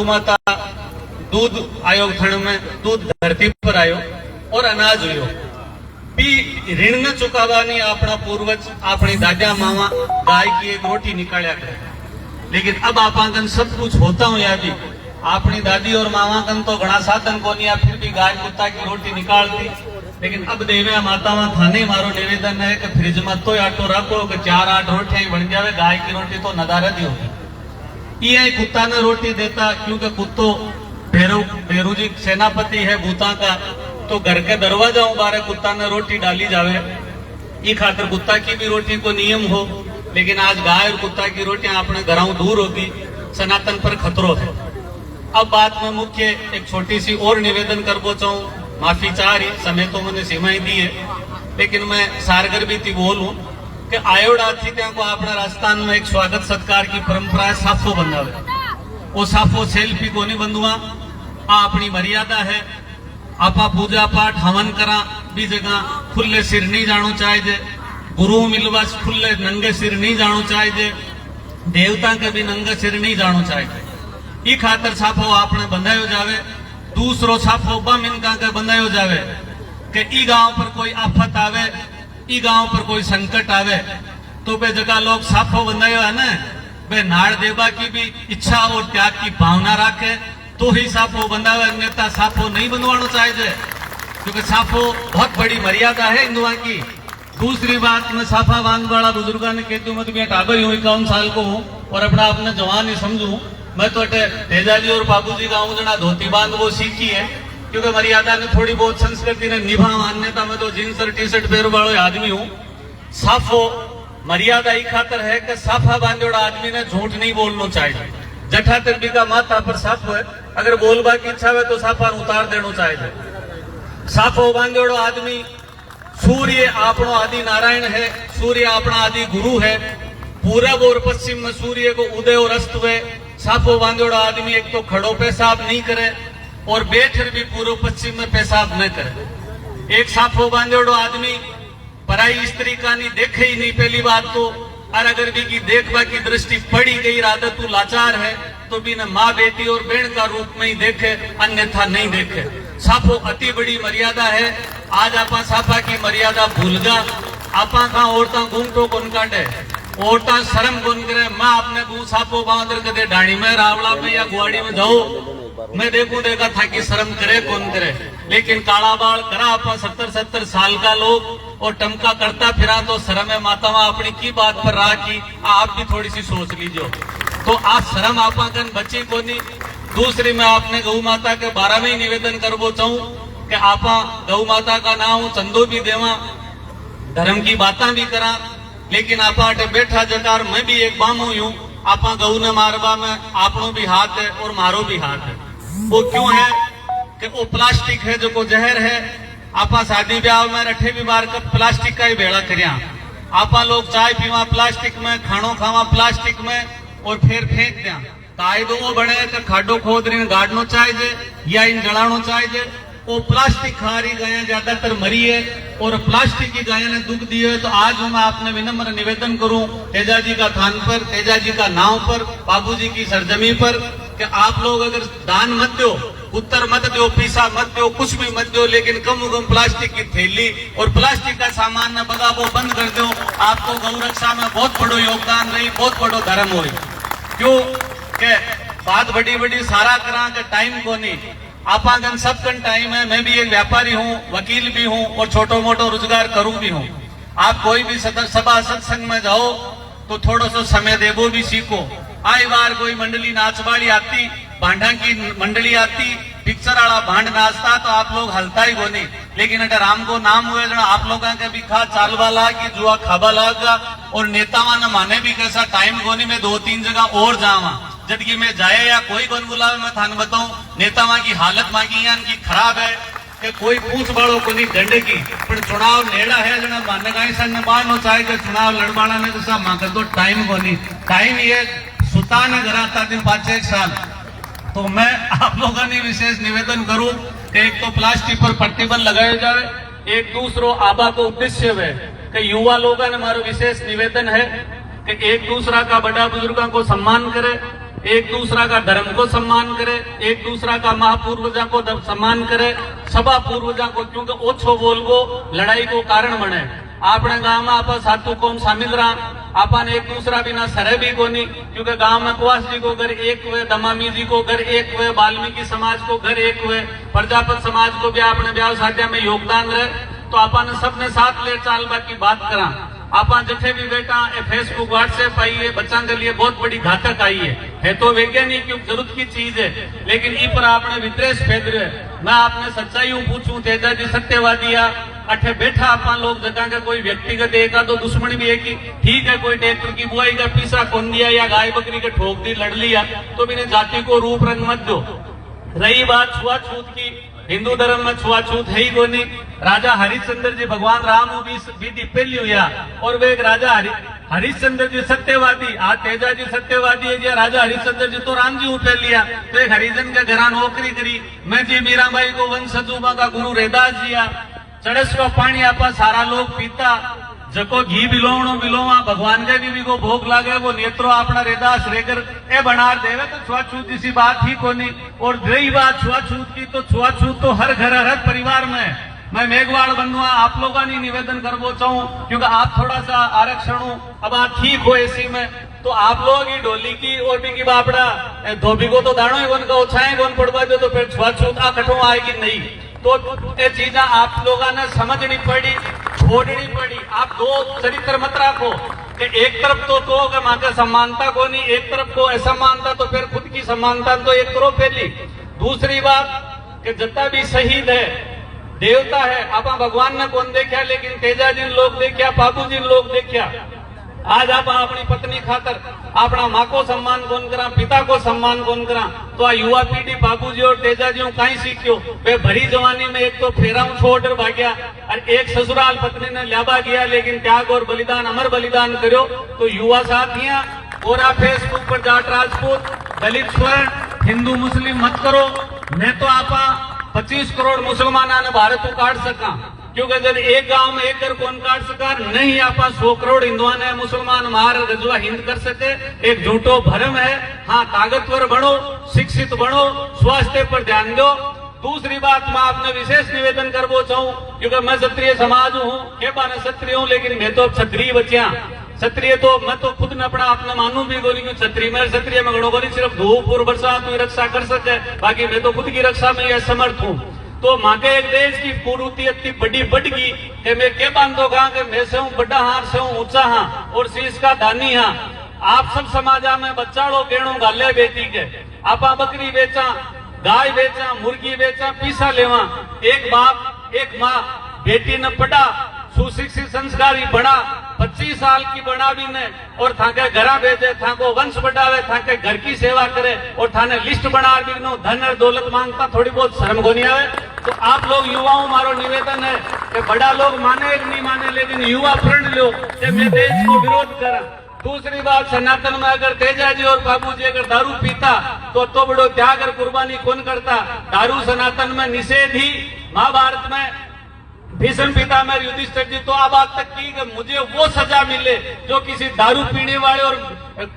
गौ माता दूध आयो थण में, दूध धरती पर आयो और अनाज हुयो। भी ऋण न चुकावानी अपना पूर्वज अपनी दादा मामा गाय की एक रोटी निकालिया करे। लेकिन अब आपाकन सब कुछ होता हूँ या भी अपनी दादी और मामा कन तो घना साधन को नहीं, फिर भी गाय कुत्ता की रोटी निकालती। लेकिन अब देवे माता थाने मारो निवेदन है कि फ्रिज में तो आटो रखो कि 4-8 रोटियां बन जावे, गाय की रोटी तो नदारद ही होगी। ये कुत्ता ने रोटी देता, क्योंकि कुत्तो भैरू जी सेनापति है भूता का, तो घर के दरवाजा बारे कुत्ता ने रोटी डाली जावे। ये खातर कुत्ता की भी रोटी को नियम हो। लेकिन आज गाय और कुत्ता की रोटियां अपने घरों दूर होगी, सनातन पर खतरो है। अब बात में मुख्य एक छोटी सी और निवेदन करबो चाहूं, माफी चाह रही, समय तो मैंने सीमाएं दी है, लेकिन मैं सारगर भी थी बोलूं कि आयोड़ा थी त्या को अपना राजस्थान में एक स्वागत सत्कार की परंपरा है, साफो बंधावे। वो साफो सेल्फी को नहीं बंधुआ, आ अपनी मर्यादा है। आपा पूजा पाठ हवन करा भी जगह खुले सिर नहीं जानो चाहिए, गुरु मिलवा खुले नंगे सिर नहीं जानो चाहिए, देवता के भी नंगे सिर नहीं जानो चाहिए। ई खातर साफो आपने बंधायो जावे। दूसरो साफो बम इनका के बंधायो जावे कि ई गांव पर कोई आफत आवे, ई गांव पर कोई संकट आवे तो बे जगह लोग साफो बंधायो है ना, बे नाड़ देवा की भी इच्छा और त्याग की भावना रखे तो ही साफो बंधावे, अन्यथा साफो नहीं बंधवाना चाहिए, क्योंकि साफो बहुत बड़ी मर्यादा है हिंदुओं की। दूसरी बात मैं साफा बांध वाला बुजुर्गों ने कहती हूँ, मैं तो मैं टाबर हूँ, 51 साल को हूँ और अपना अपने जवान ही समझू। मैं तो तेजाजी और बाबूजी का हूँ जना धोती बांध वो सीखी है, क्योंकि मर्यादा ने थोड़ी बहुत संस्कृति ने निभा, अन्यथा मैं तो जींस और टी शर्ट पैर वालों आदमी हूँ। साफो मर्यादा ही खातर है कि साफा बांधोड़ा आदमी ने झूठ नहीं बोलना चाहिए। जठा तिरबी का माथा पर साफो है, अगर बोलबा की इच्छा है तो साफा उतार देना चाहिए। साफो बांधोड़ो आदमी, सूर्य आपनो आदि नारायण है, सूर्य अपना आदि गुरु है। पूरब और पश्चिम में सूर्य को उदय और अस्त हुए। साफो बांधोड़ा आदमी एक तो खड़ो पेशाब नहीं करे और बैठकर भी पूर्व पश्चिम में पेशाब न करे। एक साफो बांधोड़ो आदमी पराई स्त्री का नहीं देखे ही नहीं, पहली बात तो। और अगर भी की देखबा की दृष्टि पड़ी गई, आदत तू लाचार है तो भी न माँ बेटी और बहन का रूप में ही देखे, अन्यथा नहीं देखे। साफो अति बड़ी मर्यादा है। आज आपा साफा की मर्यादा भूल जा। आपा का औरता घूमटो कौन काटे, औरता शर्म कौन करे। माँ अपने को साफो बांध कदे डाणी में, रावला में या गुआड़ी में जाओ, मैं देखूं देखा था कि शर्म करे कौन करे। लेकिन काला बाल करा आपा 70-70 साल का लोग और टमका करता फिरा तो शर्म है माता अपनी की बात पर रहा की आप भी थोड़ी सी सोच लीजिए। तो आज शर्म आपा कन बची को नहीं। दूसरी मैं आपने गौ माता के बारे में ही निवेदन करबो चाहूं कि आपा गौ माता का नाम चंदो भी देवा, धर्म की बातें भी करा, लेकिन आपा बैठा जकार मैं भी एक बामू हूं। आपा गऊ ने मारवा में आपनो भी हाथ है और मारो भी हाथ है। वो क्यों है कि वो प्लास्टिक है जो को जहर है। आपा शादी ब्याह में रठे भी बार कब प्लास्टिक का ही भेड़ा करिया। आपा लोग चाय पीवा प्लास्टिक में, खानो खावा प्लास्टिक में और फिर फेंक दिया। कायदो वो बने कि खाडो खोद रही गाड़नो चाहिए या इन जलानो चाहिए। वो प्लास्टिक खा रही गायें ज्यादातर मरी है और प्लास्टिक की गायें ने दुख दिए है। तो आज मैं आपने विनम्र निवेदन करूं तेजाजी का थान पर, तेजाजी का नाव पर, बाबूजी की सरजमी पर कि आप लोग अगर दान मत दो, उत्तर मत दो, पीसा मत दो, कुछ भी मत दो, लेकिन कम कम प्लास्टिक की थैली और प्लास्टिक का सामान न बगा वो बंद कर दो। आपको गौ रक्षा में बहुत बड़ो योगदान रही, बहुत बड़ो धर्म हो। क्यों के बात बड़ी बड़ी सारा करा के टाइम को नहीं। आपागन सबकन टाइम है। मैं भी एक व्यापारी हूँ, वकील भी हूँ और छोटो मोटो रोजगार करूँ भी हूँ। आप कोई भी सभा सत्संग में जाओ तो थोड़ा सा समय देवो भी सीखो। आई बार कोई मंडली नाचवाड़ी आती, भांडा की मंडली आती, पिक्चर वाला भांड नाचता तो आप लोग हलता ही बोनी। लेकिन अगर राम को नाम हुए जो आप लोग के भी खा चालवा लाग की जुआ खाबा लागा और नेतावा न माने भी कैसा टाइम कोनी में 2-3 जगह और जावा जबकि मैं जाए या कोई कौन बुलावे। मैं थान बताऊं नेतावा की हालत मांगी की खराब है कि कोई पूछ बाड़ो को नहीं दंड की, पर चुनाव नेड़ा है जना माने गाई संग बानो चाहे कि चुनाव लड़वाना ने तो सब मांगे तो टाइम को नहीं। टाइम ये सुता न घराता दिन 5-6 साल। तो मैं आप लोगों ने विशेष निवेदन करूं कि एक तो प्लास्टिक पर प्रतिबंध लगाया जाए, एक दूसरो आबा को उद्देश्य है कि युवा लोगों ने हमारा विशेष निवेदन है कि एक दूसरा का बड़ा बुजुर्गों को सम्मान करे, एक दूसरा का धर्म को सम्मान करे, एक दूसरा का महापूर्वजा को सम्मान करे, सभा पूर्वजा को, क्योंकि ओछो बोलबो लड़ाई को कारण बने। आपने गांव में आप सातु कौम शामिल रहा, आपन एक दूसरा बिना सरे भी कोनी, क्योंकि गांव में कुवास जी को घर एक हुए, दमामी जी को घर एक हुए, वाल्मीकि समाज को घर एक हुए, प्रजापत समाज को भी आपने ब्याह शादिया में योगदान रहे। तो आपने सबने साथ ले चाल की बात करा। आप जथे भी बेटा फेसबुक व्हाट्सएप आई है बच्चा के लिए बहुत बड़ी घातक आई है तो वैज्ञानिक युग जरूरत की चीज है, लेकिन ई पर आपने विद्वेष फैल रहे है। मैं आपने सच्चाई पूछूं, तेजा जी सत्यवादी अठे बैठा आपा लोग जगह का कोई व्यक्तिगत एक तो दुश्मन भी है कि ठीक है, कोई ट्रैक्टर की बुआई का पीसा खोन दिया या गाय बकरी के ठोक दी लड़ लिया, तो बिना जाति को रूप रंग मत दो। रही बात छुआछूत की, हिंदू धर्म में छुआछूत है ही कोनी। राजा हरिश्चंद्र जी भगवान राम भी दिपेली हुआ, और वे एक राजा हरिश्चंद्र जी सत्यवादी, आज तेजा जी सत्यवादी है जी। राजा हरिश्चंद्र जी तो राम जी उठे लिया, तो एक हरिजन के घरा नौकरी करी। मैं जी मीराबाई को वंश सजूबा का गुरु रैदास जी चड़स का पानी आपा सारा लोग पीता, जको घी बिलोवा भगवान के भी को भोग लागे, वो नेत्रो अपना रेदास रेगर ए बनार देवे, तो छुआछूत जैसी बात ही कोनी। और रही बात छुआछूत की, तो छुआछूत तो हर घर हर परिवार में। मैं मेघवाड़ बनुआ आप लोगों ने निवेदन करबो चाहूं, क्योंकि आप थोड़ा सा आरक्षण अब आप ठीक हो ऐसी में, तो आप लोग ही डोली की और भी की बापड़ा धोबी को तो दाणो ही वन का उछाए कौन पड़वा दो, तो फिर छुआछूत कठो आएगी नहीं। तो ये चीजा आप लोगों ने समझनी पड़ी, छोड़नी पड़ी। आप दो चरित्र मत रखो कि एक तरफ तो माँ के समानता को नहीं, एक तरफ को असमानता, तो फिर खुद की समानता तो एक करो पहली। दूसरी बात कि जितना भी शहीद है देवता है, आप भगवान ने कौन देखा, लेकिन तेजा जी लोग देखा, बाबू जी लोग देखा। आज आप अपनी पत्नी खातर अपना माँ को सम्मान कौन करा, पिता को सम्मान कौन करा, तो आ युवा पीढ़ी बाबूजी और तेजा जी कहीं सीखियो। वे भरी जवानी में एक तो फेराऊ छोड़ भाग्या, और एक ससुराल पत्नी ने ल्याबा किया, लेकिन त्याग और बलिदान अमर बलिदान करो। तो युवा साथियां और आप फेसबुक पर जाट राजपूत दलित स्वर्ण हिंदू मुस्लिम मत करो। मैं तो आपा 25 करोड़ मुसलमाना ने भारत को काट सका, क्योंकि जब एक गांव में एक घर कौन काट सका नहीं, आप 100 करोड़ हिंदुआ ने मुसलमान मार गजवा हिंद कर सके। एक झूठो भरम है। हाँ, ताकतवर बनो, शिक्षित बनो, स्वास्थ्य पर ध्यान दो। दूसरी बात मैं आपने विशेष निवेदन करबो चाहूं, क्योंकि मैं क्षत्रिय समाज हूँ, के बाने क्षत्रिय हूँ, लेकिन मैं तो क्षत्रिय बच्चा क्षत्रिय, तो मैं तो खुद ने अपना अपना मानू भी गोली क्यों क्षत्रिय मेरे क्षत्रिय में गणो गोली सिर्फ धूप और बरसात की रक्षा कर सके, बाकी मैं तो खुद की रक्षा में असमर्थ हूँ। तो मांगे एक देश की पूर्ति इतनी बड़ी बढ़ गई कि मैं के बांधो कहा कि मैं से हूँ बड़ा हार से हूँ ऊंचा हाँ और शीश का दानी हाँ। आप सब समाजा में बच्चाड़ो गेणो गाले बेटी के, आपा बकरी बेचा, गाय बेचा, मुर्गी बेचा, पीसा लेवा। एक बाप एक माँ बेटी ने पढ़ा, सुशिक्षित संस्कारी बना, 25 साल की बना भी ने, और थाके घरा भेजे, थाको वंश बढ़ावे, थाके घर की सेवा करे, और थाने लिस्ट बना दी धन और दौलत मांगता थोड़ी बहुत शर्म को नहीं आवे। तो आप लोग युवाओं मारो निवेदन है कि बड़ा लोग माने कि नहीं माने, लेकिन युवा प्रण लो कि मैं देश को विरोध करा। दूसरी बात, सनातन में अगर तेजा जी और बाबू जी अगर दारू पीता तो बड़ो त्याग और कुर्बानी कौन करता। दारू सनातन में निषेध ही। महाभारत में भीष्म पितामह युधिष्ठिर जी तो आ बात तक की कि मुझे वो सजा मिले जो किसी दारू पीने वाले और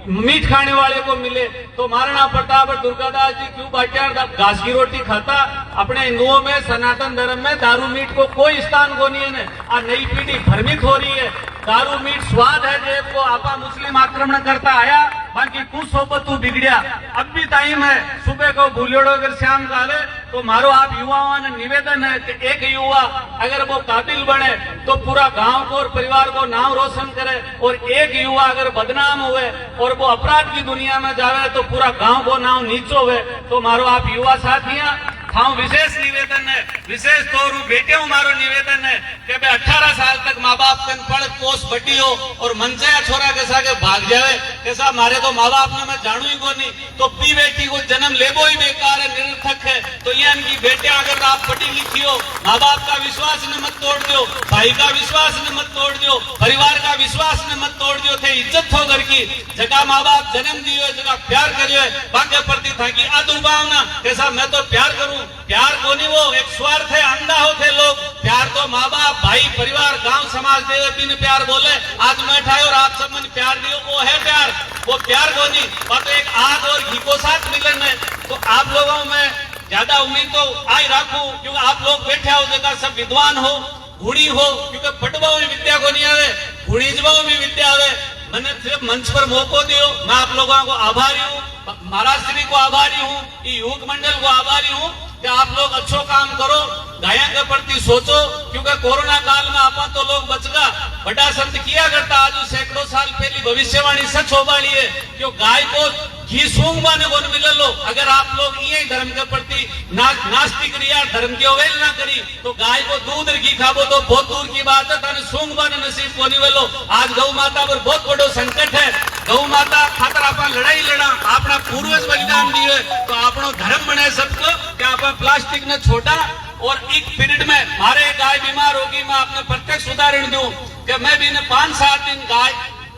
मीठ खाने वाले को मिले। तो महाराणा प्रताप और दुर्गादास जी क्यों बाटियार घास की रोटी खाता। अपने हिंदुओं में सनातन धर्म में दारू मीठ को कोई स्थान को नहीं है। आज नई पीढ़ी भ्रमित हो रही है। दारू मीठ स्वाद है जेब को, आपा मुस्लिम आक्रमण करता आया, बाकी कुछ सोबत तू बिगड़िया। अब भी टाइम है, सुबह को भूलियोड़ो अगर शाम का आवे तो मारो आप युवाओं ने निवेदन है कि एक युवा अगर वो काबिल बने तो पूरा गांव को और परिवार को नाम रोशन करे, और एक युवा अगर बदनाम हुए और वो अपराध की दुनिया में जावे तो पूरा गांव को नाम नीचो हुए। तो मारो आप युवा साथियां हाँ विशेष निवेदन है, विशेष तौर बेटे मारो निवेदन है कि भाई 18 साल तक माँ बाप कन पढ़ पोस बटी हो और मनचाया छोरा कैसा के भाग जावे कैसा मारे तो माँ बाप ने मैं जानू ही को नहीं, तो बी बेटी को जन्म लेबो ही बेकार है, निरर्थक है। तो ये इनकी बेटे अगर आप पढ़ी लिखी हो, माँ बाप का विश्वास ने मत तोड़ दो, भाई का विश्वास ने मत तोड़ दो, परिवार का विश्वास ने मत तोड़ दो। थे इज्जत हो घर की जगह माँ बाप जन्म दियो, जगह प्यार करियो, बाकी प्रति था कि आ दुर्भावना कैसा मैं तो प्यार करूँ प्यार कोनी वो एक स्वार्थ है, अंधा होते लोग। प्यार तो माँ बाप, भाई, परिवार, गांव, समाज देवे बिन प्यार बोले। आज मैं ठाए और आप सब मन प्यार दियो, वो है प्यार। वो प्यार कोनी और तो एक आग और घी को साथ मिलन है। तो आप लोगों में ज्यादा उम्मीद तो आई राखू, क्योंकि आप लोग बैठे हो जगह सब विद्वान हो, गुणी हो, क्योंकि पटवाओं में विद्या को नहीं आवे, गुणीजवाओं में विद्या आवे। मैंने सिर्फ मंच पर मौको दियो, मैं आप लोगों को आभारी हूँ, महाराज श्री को आभारी हूँ, युवक मंडल को आभारी हूँ कि आप लोग अच्छो काम करो, गायों के प्रति सोचो। क्योंकि कोरोना काल में आपा तो लोग बचगा, बड़ा संत किया करता आज सैकड़ों साल पहली भविष्यवाणी सच हो वाली है, क्यों गाय को घी सूंघवा ने कोन मिले लो। अगर आप लोग ये धर्म के प्रति नास्तिक रिया, धर्म की अवहेलना करी, तो गाय को दूध और घी खाबो तो बहुत दूर की बात है, ताने सूंघवा ने नसीब कोनी वेलो। आज गौ माता पर बहुत बड़ो संकट है। गौ माता खातर आपा लड़ाई लड़ा, अपना पूर्वज बलिदान दिए, तो आपनो धर्म बने सबको कि आपा प्लास्टिक ने छोटा। और एक पीरियड में मारे गाय बीमार होगी, मैं आपने प्रत्यक्ष उदाहरण दूं कि मैं भी 5-7 दिन गाय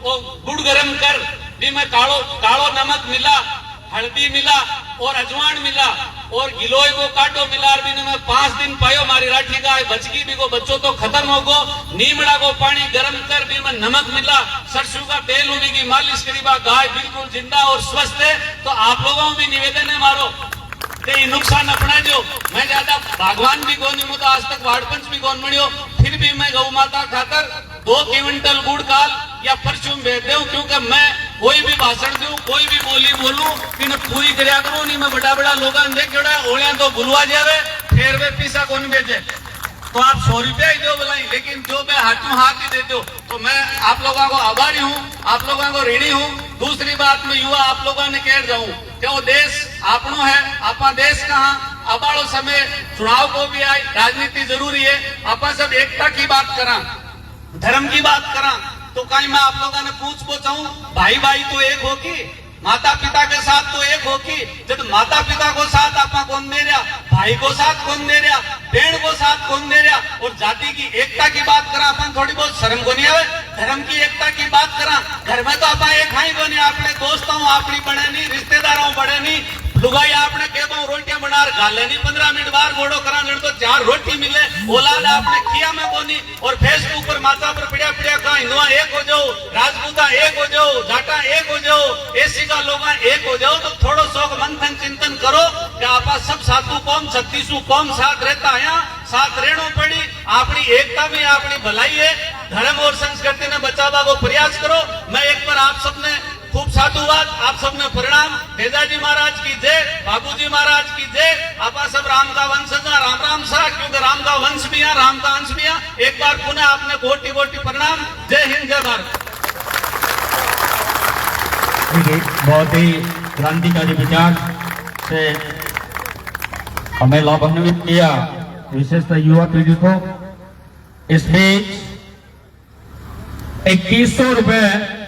वो गुड़ गरम कर भी मैं कालो नमक मिला, हल्दी मिला और अजवान मिला और गिलोय को काटो मिला, भी मैं 5 दिन पायो, मारी राठी गाय बचगी भी को बच्चों तो खत्म हो गो। नीमड़ा को पानी गरम कर भी मैं नमक मिला, सरसों का तेल उगी की मालिश करीबा, गाय बिल्कुल जिंदा और स्वस्थ है। तो आप लोगों में भी निवेदन है मारो कि नुकसान अपना जो मैं ज्यादा भगवान भी कौन हूं, तो आज तक वाड़पंच भी कौन मणियो, फिर भी मैं गौ माता खाकर 2 क्विंटल गुड़ काल या परचून भेज दूं। क्योंकि मैं कोई भी भाषण दूं, कोई भी बोली बोलूं, कि पूरी करया करूं नहीं। मैं बड़ा बड़ा लोगों ने देखा ओलिया तो बुलवा जावे, फिर वे पैसा कौन भेजे, तो आप 100 रुपया ही दो बुलाई, लेकिन जो मैं हाथों हाथ ही दे दो। तो मैं आप लोगों को आभारी हूँ, आप लोगों को ऋणी हूँ। दूसरी बात में युवा आप लोगों ने कह जाऊं कि वो देश आपनो है, आपा देश कहाँ अबाड़ो समय चुनाव को भी आई, राजनीति जरूरी है, आपा सब एकता की बात करा, धर्म की बात करा। तो कहीं मैं आप लोगों ने पूछाऊं, भाई भाई तो एक हो की, माता पिता के साथ तो एक हो की, जब माता पिता को साथ आपा कौन दे रहा, भाई को साथ कौन दे रहा, बहन को साथ कौन दे रहा, और जाति की एकता की बात करा, अपन थोड़ी बहुत शर्म को नहीं आवे। धर्म की एकता की बात करा, घर में तो आप एक हाई को नहीं, अपने दोस्तों अपनी बड़े नहीं, रिश्तेदारों बड़े नहीं, लुगाई आपने कह दो रोटियां बना गाले नहीं, 15 मिनट बाहर घोड़ो करा तो 4 रोटी मिले, औलाद आपने किया में कोनी। और फेसबुक पर माता पर पिड़िया पिड़िया कहा हिंदुआ एक हो जाओ, राजपूता एक हो जाओ, जाटा एक हो जाओ, एसी का लोग एक हो जाओ। तो थोड़ो शौक मंथन चिंतन करो कि आपा सब साधु कौम 36 कौम साथ रहता है, साथ रहना पड़ी, अपनी एकता में अपनी भलाई है। धर्म और संस्कृति ने बचावा को प्रयास करो। मैं एक बार आप सबने खूब साधुवाद, आप सबने प्रणाम। तेजाजी महाराज की जय, बाबूजी महाराज की जय। आपा सब राम का वंश है, राम राम सा, क्योंकि राम का वंश भी है, राम का अंश भी है। एक बार पुनः आपने कोटि कोटि प्रणाम। जय हिंद, जय भारत। बहुत ही क्रांतिकारी विचार से हमें लाभान्वित किया, विशेषतः युवा पीढ़ी को। इस बीच 2100 रुपए